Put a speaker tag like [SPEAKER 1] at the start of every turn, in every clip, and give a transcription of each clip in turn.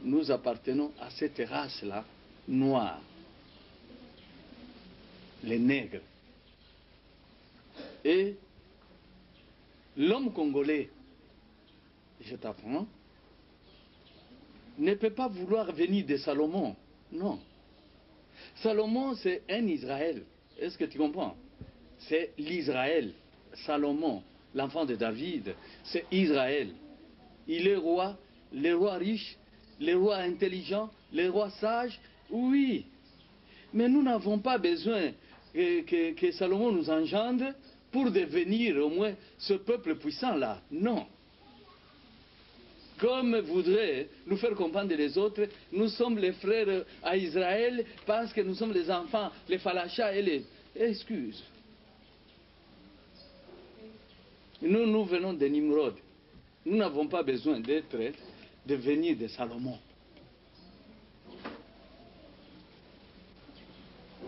[SPEAKER 1] nous appartenons à cette race-là, noire, les nègres. Et l'homme congolais, je t'apprends, ne peut pas vouloir venir de Salomon. Non. Salomon, c'est un Israël. Est-ce que tu comprends? C'est l'Israël. Salomon, l'enfant de David, c'est Israël. Il est roi, les rois riches, les rois intelligents, les rois sages, oui. Mais nous n'avons pas besoin que Salomon nous engendre pour devenir au moins ce peuple puissant-là. Non. Comme voudraient nous faire comprendre les autres, nous sommes les frères à Israël parce que nous sommes les enfants, les Falachas et les... Excuse. Nous venons de Nimrod. Nous n'avons pas besoin de venir de Salomon.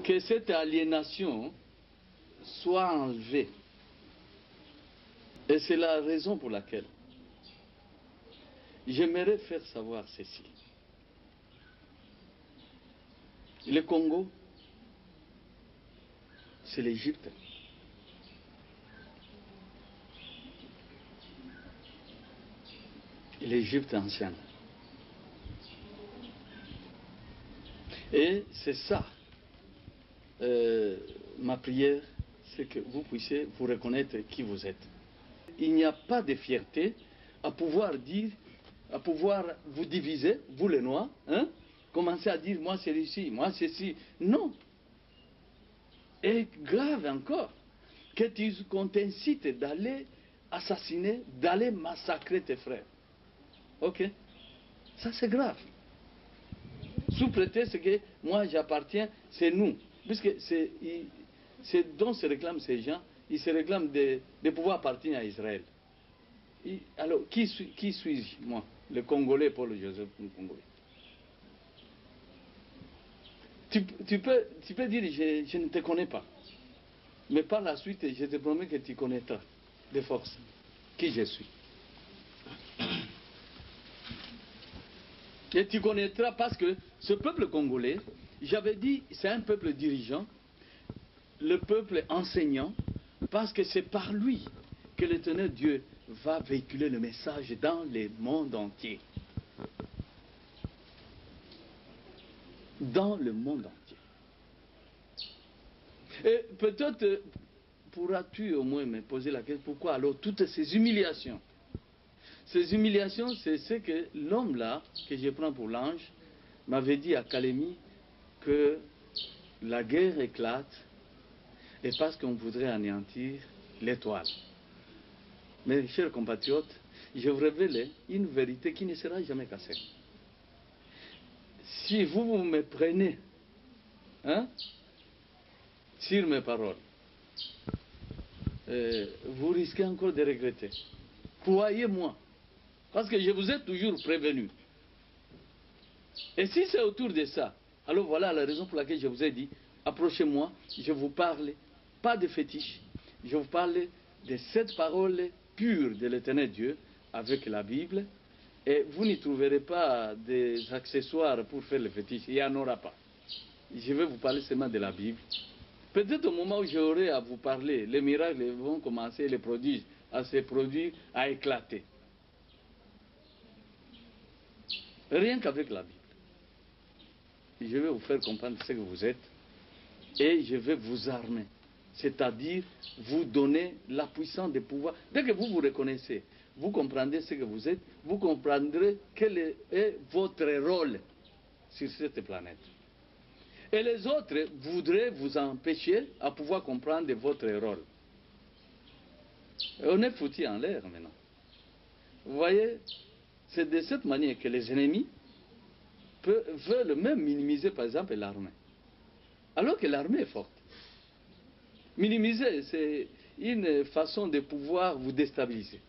[SPEAKER 1] Que cette aliénation soit enlevée. Et c'est la raison pour laquelle j'aimerais faire savoir ceci. Le Congo, c'est l'Égypte. L'Égypte ancienne. Et c'est ça, ma prière, c'est que vous puissiez vous reconnaître qui vous êtes. Il n'y a pas de fierté à pouvoir dire, à pouvoir vous diviser, vous les Noirs, hein? Commencer à dire, moi c'est ici, moi c'est ci. Non. Et grave encore, qu'on t'incite d'aller assassiner, d'aller massacrer tes frères. Ok? Ça c'est grave. Sous prétexte que moi j'appartiens, c'est nous. Puisque c'est dont se réclament ces gens, ils se réclament de pouvoir appartenir à Israël. Alors, qui suis-je, moi? Le Congolais, Paul Joseph, le Congolais. Tu peux dire, je ne te connais pas. Mais par la suite, je te promets que tu connaîtras de force qui je suis. Et tu connaîtras parce que ce peuple congolais, j'avais dit, c'est un peuple dirigeant, le peuple enseignant, parce que c'est par lui que l'Éternel Dieu va véhiculer le message dans le monde entier. Dans le monde entier. Et peut-être pourras-tu au moins me poser la question, pourquoi alors toutes ces humiliations? Ces humiliations, c'est ce que l'homme là, que je prends pour l'ange, m'avait dit à Calémie que la guerre éclate et parce qu'on voudrait anéantir l'étoile. Mes chers compatriotes, je vous révèle une vérité qui ne sera jamais cassée. Si vous me prenez sur mes paroles, vous risquez encore de regretter. Croyez-moi, parce que je vous ai toujours prévenu. Et si c'est autour de ça, alors voilà la raison pour laquelle je vous ai dit, approchez-moi, je vous parle, pas de fétiche, je vous parle de cette parole pure de l'Éternel Dieu avec la Bible, et vous n'y trouverez pas des accessoires pour faire le fétiche, il n'y en aura pas. Je vais vous parler seulement de la Bible. Peut-être au moment où j'aurai à vous parler, les miracles vont commencer, les prodiges à se produire, à éclater. Rien qu'avec la Bible. Je vais vous faire comprendre ce que vous êtes et je vais vous armer. C'est-à-dire vous donner la puissance de pouvoir. Dès que vous vous reconnaissez, vous comprendrez ce que vous êtes, vous comprendrez quel est votre rôle sur cette planète. Et les autres voudraient vous empêcher à pouvoir comprendre votre rôle. Et on est foutu en l'air maintenant. Vous voyez, c'est de cette manière que les ennemis veulent même minimiser par exemple l'armée. Alors que l'armée est forte. Minimiser, c'est une façon de pouvoir vous déstabiliser.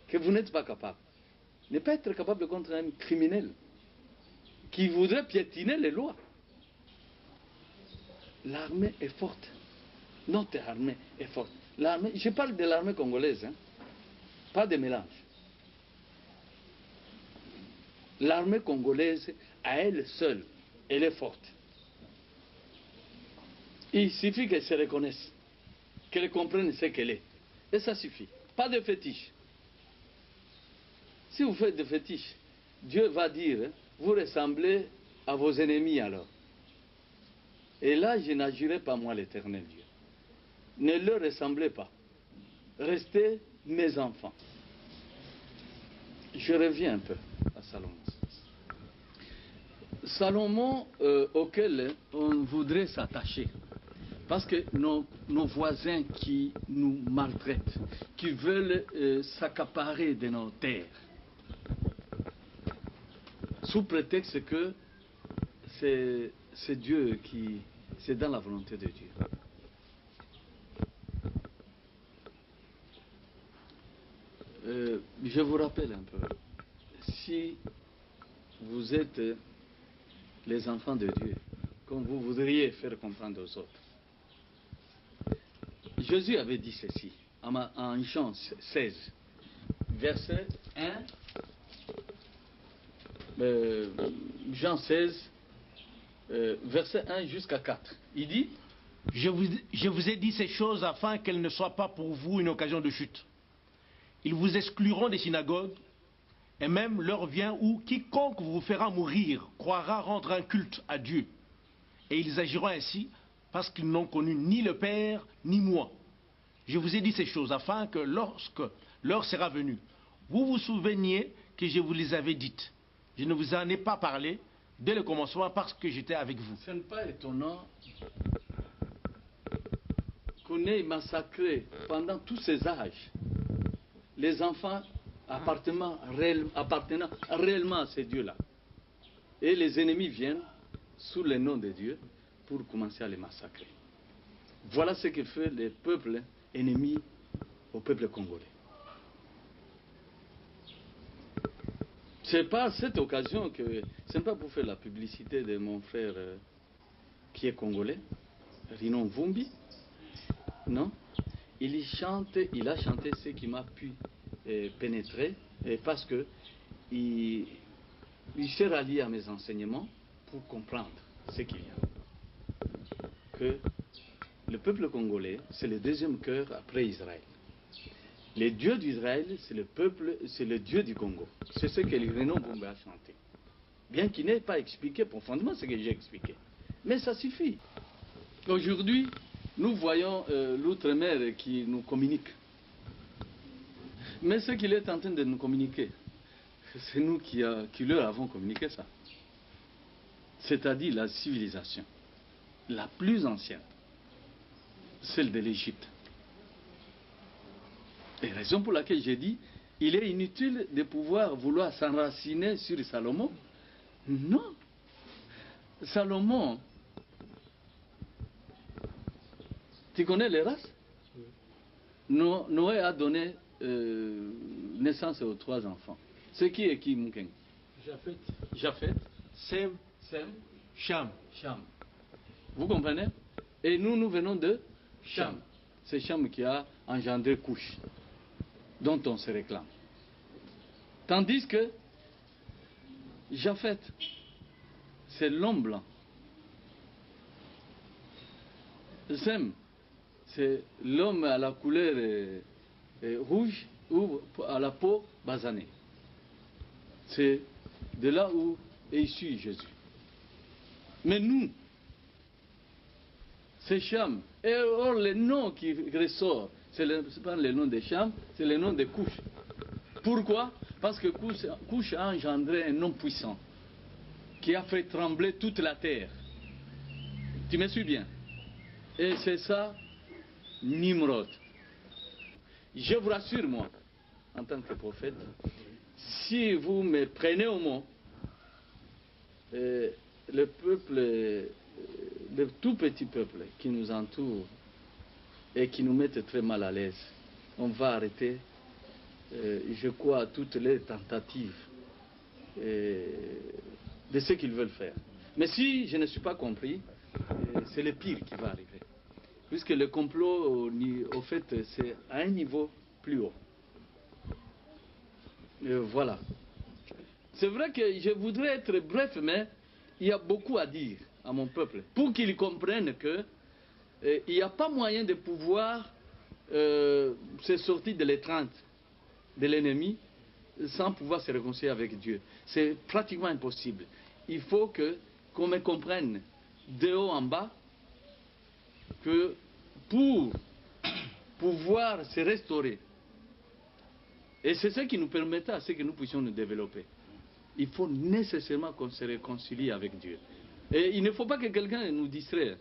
[SPEAKER 1] Que vous n'êtes pas capable. Ne pas être capable contre un criminel qui voudrait piétiner les lois. L'armée est forte. Notre armée est forte. Je parle de l'armée congolaise, pas de mélange. L'armée congolaise, à elle seule, elle est forte. Il suffit qu'elle se reconnaisse, qu'elle comprenne ce qu'elle est. Et ça suffit. Pas de fétiche. Si vous faites des fétiches, Dieu va dire, vous ressemblez à vos ennemis alors. Et là, je n'agirai pas moi l'Éternel Dieu. Ne leur ressemblez pas. Restez mes enfants. Je reviens un peu à Salomon. Salomon auquel on voudrait s'attacher. Parce que nos voisins qui nous maltraitent, qui veulent s'accaparer de nos terres, sous prétexte que c'est Dieu qui... c'est dans la volonté de Dieu. Je vous rappelle un peu, si vous êtes les enfants de Dieu, comme vous voudriez faire comprendre aux autres, Jésus avait dit ceci, en Jean 16, verset 1, Jean 16, verset 1 jusqu'à 4. Il dit,
[SPEAKER 2] je vous ai dit ces choses afin qu'elles ne soient pas pour vous une occasion de chute. Ils vous excluront des synagogues, et même l'heure vient où quiconque vous fera mourir croira rendre un culte à Dieu. Et ils agiront ainsi parce qu'ils n'ont connu ni le Père ni moi. Je vous ai dit ces choses afin que lorsque l'heure sera venue, vous vous souveniez que je vous les avais dites. Je ne vous en ai pas parlé dès le commencement parce que j'étais avec vous.
[SPEAKER 1] Ce n'est pas étonnant qu'on ait massacré pendant tous ces âges les enfants appartenant réellement à ces dieux-là. Et les ennemis viennent sous le nom de Dieu pour commencer à les massacrer. Voilà ce que fait les peuples ennemis au peuple congolais. C'est pas à cette occasion que, c'est pas pour faire la publicité de mon frère qui est congolais, Rinon Vumbi, non? Il a chanté ce qui m'a pu pénétrer, parce que il s'est rallié à mes enseignements pour comprendre ce qu'il y a. Que le peuple congolais, c'est le deuxième cœur après Israël. Le Dieu d'Israël, c'est le Dieu du Congo. C'est ce que Rinon Vumbi a chanté. Bien qu'il n'ait pas expliqué profondément ce que j'ai expliqué. Mais ça suffit. Aujourd'hui, nous voyons l'outre-mer qui nous communique. Mais ce qu'il est en train de nous communiquer, c'est nous qui leur avons communiqué ça. C'est-à-dire la civilisation, la plus ancienne, celle de l'Égypte. Et raison pour laquelle j'ai dit, il est inutile de pouvoir vouloir s'enraciner sur Salomon. Non. Salomon, tu connais les races? Noé a donné naissance aux 3 enfants. C'est qui et qui, Moukeng? Japheth. Sem. Cham. Vous comprenez? Et nous venons de Cham. C'est Cham qui a engendré Couche, dont on se réclame. Tandis que Japheth, c'est l'homme blanc. Sem, c'est l'homme à la couleur rouge ou à la peau basanée. C'est de là où est issu Jésus. Mais nous, c'est Cham. Et or, le nom qui ressort, ce n'est pas le nom de Cham, c'est le nom de Couche. Pourquoi? Parce que Couche a engendré un homme puissant qui a fait trembler toute la terre. Tu me suis bien? Et c'est ça, Nimrod. Je vous rassure, moi, en tant que prophète, si vous me prenez au mot, le peuple, le tout petit peuple qui nous entoure et qui nous met très mal à l'aise, on va arrêter, je crois, toutes les tentatives de ce qu'ils veulent faire. Mais si je ne suis pas compris, c'est le pire qui va arriver. Puisque le complot, au fait, c'est à un niveau plus haut. Voilà. C'est vrai que je voudrais être bref, mais il y a beaucoup à dire à mon peuple pour qu'ils comprennent que il n'y a pas moyen de pouvoir se sortir de l'étreinte de l'ennemi sans pouvoir se réconcilier avec Dieu. C'est pratiquement impossible. Il faut qu'on me comprenne de haut en bas que pour pouvoir se restaurer, et c'est ce qui nous permettra à ce que nous puissions nous développer, il faut nécessairement qu'on se réconcilie avec Dieu. Et il ne faut pas que quelqu'un nous distrait.